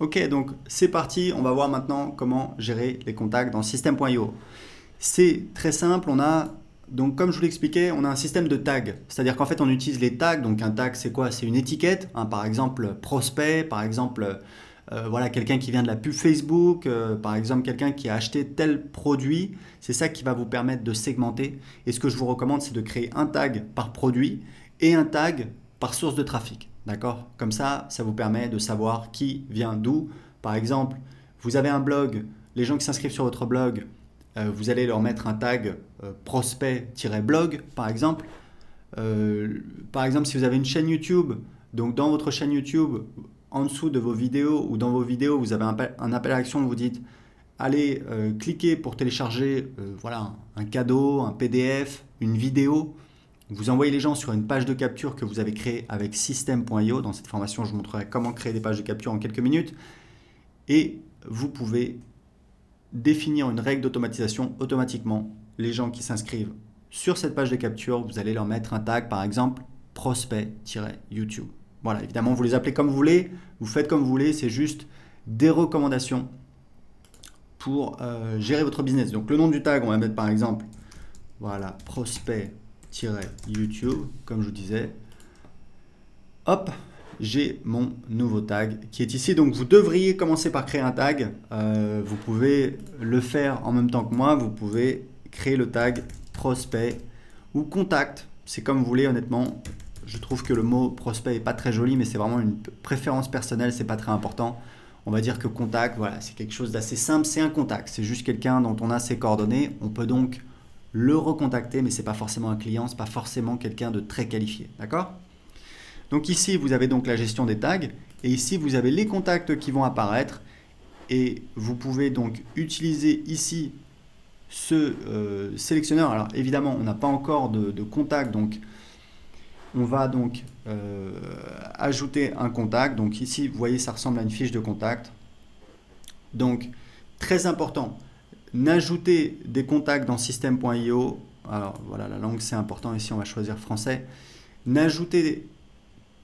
Ok, donc c'est parti, on va voir maintenant comment gérer les contacts dans System.io. C'est très simple, donc comme je vous l'expliquais, on a un système de tags. C'est-à-dire qu'en fait on utilise les tags, donc un tag c'est quoi? C'est une étiquette, hein, par exemple prospect, par exemple voilà, quelqu'un qui vient de la pub Facebook, par exemple quelqu'un qui a acheté tel produit, c'est ça qui va vous permettre de segmenter. Et ce que je vous recommande, c'est de créer un tag par produit et un tag par source de trafic. D'accord? Comme ça vous permet de savoir qui vient d'où. Par exemple, vous avez un blog, les gens qui s'inscrivent sur votre blog, vous allez leur mettre un tag prospect-blog, par exemple. Par exemple, si vous avez une chaîne YouTube, donc dans votre chaîne YouTube, en dessous de vos vidéos ou dans vos vidéos, vous avez un appel à l'action, vous dites allez cliquez pour télécharger voilà, un cadeau, un PDF, une vidéo. Vous envoyez les gens sur une page de capture que vous avez créée avec System.io. Dans cette formation, je vous montrerai comment créer des pages de capture en quelques minutes. Et vous pouvez définir une règle d'automatisation automatiquement. Les gens qui s'inscrivent sur cette page de capture, vous allez leur mettre un tag, par exemple, prospect-YouTube. Voilà, évidemment, vous les appelez comme vous voulez, vous faites comme vous voulez, c'est juste des recommandations pour gérer votre business. Donc le nom du tag, on va mettre par exemple, voilà, prospect-YouTube, comme je vous disais. Hop, j'ai mon nouveau tag qui est ici. Donc vous devriez commencer par créer un tag. Vous pouvez le faire en même temps que moi. Vous pouvez créer le tag prospect ou contact. C'est comme vous voulez, honnêtement. Je trouve que le mot prospect n'est pas très joli, mais c'est vraiment une préférence personnelle, c'est pas très important. On va dire que contact, voilà, c'est quelque chose d'assez simple, c'est un contact. C'est juste quelqu'un dont on a ses coordonnées. On peut donc le recontacter, mais c'est pas forcément un client, c'est pas forcément quelqu'un de très qualifié. D'accord ? Donc ici, vous avez donc la gestion des tags et ici, vous avez les contacts qui vont apparaître et vous pouvez donc utiliser ici ce sélectionneur. Alors évidemment, on n'a pas encore de contact, donc on va donc ajouter un contact. Donc ici, vous voyez, ça ressemble à une fiche de contact. Donc, très important, n'ajoutez des contacts dans System.io. Alors voilà, la langue c'est important, ici on va choisir français. N'ajoutez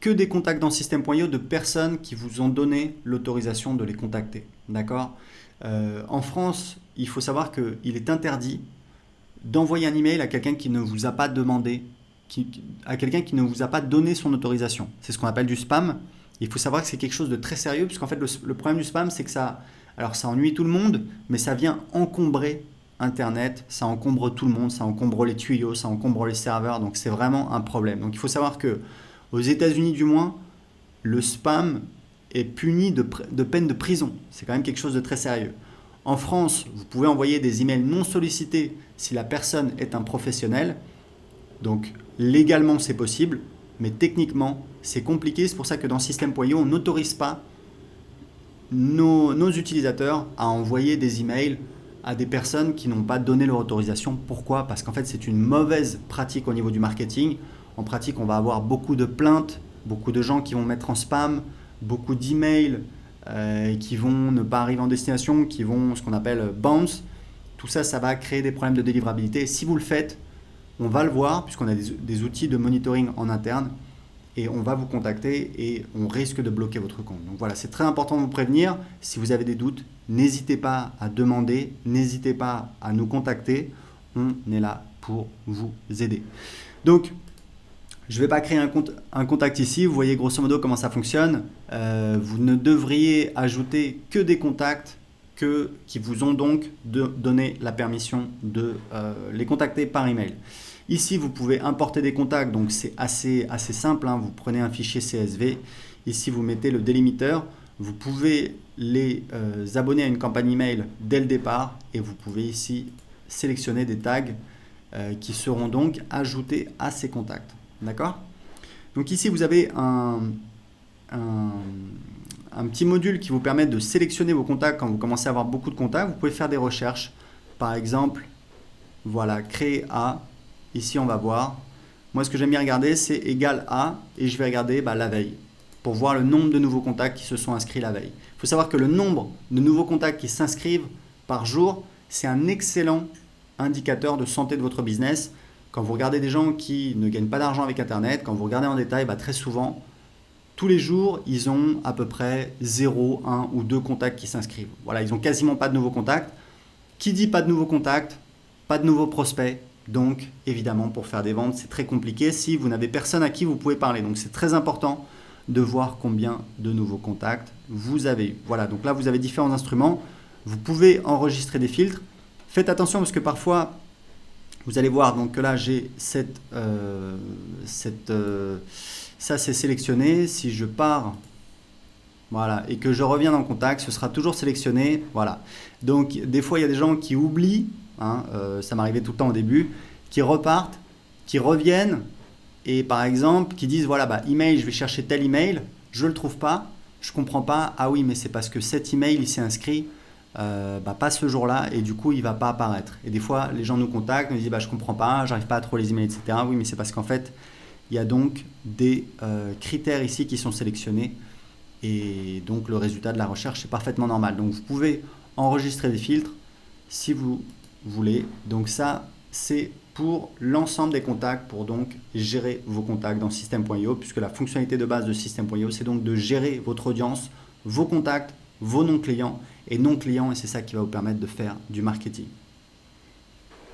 que des contacts dans System.io de personnes qui vous ont donné l'autorisation de les contacter. D'accord ? En France, il faut savoir qu'il est interdit d'envoyer un email à quelqu'un qui ne vous a pas demandé, à quelqu'un qui ne vous a pas donné son autorisation. C'est ce qu'on appelle du spam. Il faut savoir que c'est quelque chose de très sérieux, puisqu'en fait le problème du spam, c'est que ça ennuie tout le monde, mais ça vient encombrer Internet, ça encombre tout le monde, ça encombre les tuyaux, ça encombre les serveurs, donc c'est vraiment un problème. Donc il faut savoir que aux États-Unis du moins, le spam est puni de peine de prison. C'est quand même quelque chose de très sérieux. En France, vous pouvez envoyer des emails non sollicités si la personne est un professionnel. Donc légalement c'est possible, mais techniquement c'est compliqué. C'est pour ça que dans System.io, on n'autorise pas nos utilisateurs à envoyer des emails à des personnes qui n'ont pas donné leur autorisation. Pourquoi ? Parce qu'en fait c'est une mauvaise pratique au niveau du marketing. En pratique, on va avoir beaucoup de plaintes, beaucoup de gens qui vont mettre en spam, beaucoup d'emails qui vont ne pas arriver en destination, qui vont ce qu'on appelle bounce. Tout ça, ça va créer des problèmes de délivrabilité. Et si vous le faites, on va le voir puisqu'on a des outils de monitoring en interne et on va vous contacter et on risque de bloquer votre compte. Donc voilà, c'est très important de vous prévenir. Si vous avez des doutes, n'hésitez pas à demander, n'hésitez pas à nous contacter. On est là pour vous aider. Donc, je ne vais pas créer un contact ici. Vous voyez grosso modo comment ça fonctionne. Vous ne devriez ajouter que des contacts qui vous ont donc donné la permission de les contacter par email. Ici, vous pouvez importer des contacts, donc c'est assez simple. Hein. Vous prenez un fichier CSV. Ici, vous mettez le délimiteur. Vous pouvez les abonner à une campagne email dès le départ et vous pouvez ici sélectionner des tags qui seront donc ajoutés à ces contacts. D'accord ? Donc ici, vous avez un petit module qui vous permet de sélectionner vos contacts quand vous commencez à avoir beaucoup de contacts. Vous pouvez faire des recherches. Par exemple, voilà, créer à. Ici, on va voir. Moi, ce que j'aime bien regarder, c'est égal à, et je vais regarder la veille pour voir le nombre de nouveaux contacts qui se sont inscrits la veille. Il faut savoir que le nombre de nouveaux contacts qui s'inscrivent par jour, c'est un excellent indicateur de santé de votre business. Quand vous regardez des gens qui ne gagnent pas d'argent avec Internet, quand vous regardez en détail, très souvent, tous les jours, ils ont à peu près 0, 1 ou 2 contacts qui s'inscrivent. Voilà, ils n'ont quasiment pas de nouveaux contacts. Qui dit pas de nouveaux contacts, pas de nouveaux prospects. Donc, évidemment, pour faire des ventes, c'est très compliqué si vous n'avez personne à qui vous pouvez parler. Donc, c'est très important de voir combien de nouveaux contacts vous avez eu. Voilà, donc là, vous avez différents instruments. Vous pouvez enregistrer des filtres. Faites attention parce que parfois, vous allez voir, donc là, j'ai ça c'est sélectionné. Si je pars, voilà, et que je reviens dans le contact, ce sera toujours sélectionné. Voilà. Donc, des fois, il y a des gens qui oublient, hein, ça m'arrivait tout le temps au début, qui repartent, qui reviennent, et par exemple, qui disent, voilà, bah, email, je vais chercher tel email, je ne le trouve pas, je ne comprends pas, ah oui, mais c'est parce que cet email, il s'est inscrit pas ce jour-là, et du coup, il ne va pas apparaître. Et des fois, les gens nous contactent, nous disent, bah, je ne comprends pas, j'arrive pas à trouver les emails, etc. Oui, mais c'est parce qu'en fait, il y a donc des critères ici qui sont sélectionnés, et donc le résultat de la recherche est parfaitement normal. Donc vous pouvez enregistrer des filtres si vous voulez. Donc ça, c'est pour l'ensemble des contacts, pour donc gérer vos contacts dans System.io, puisque la fonctionnalité de base de System.io, c'est donc de gérer votre audience, vos contacts, vos non clients, et c'est ça qui va vous permettre de faire du marketing.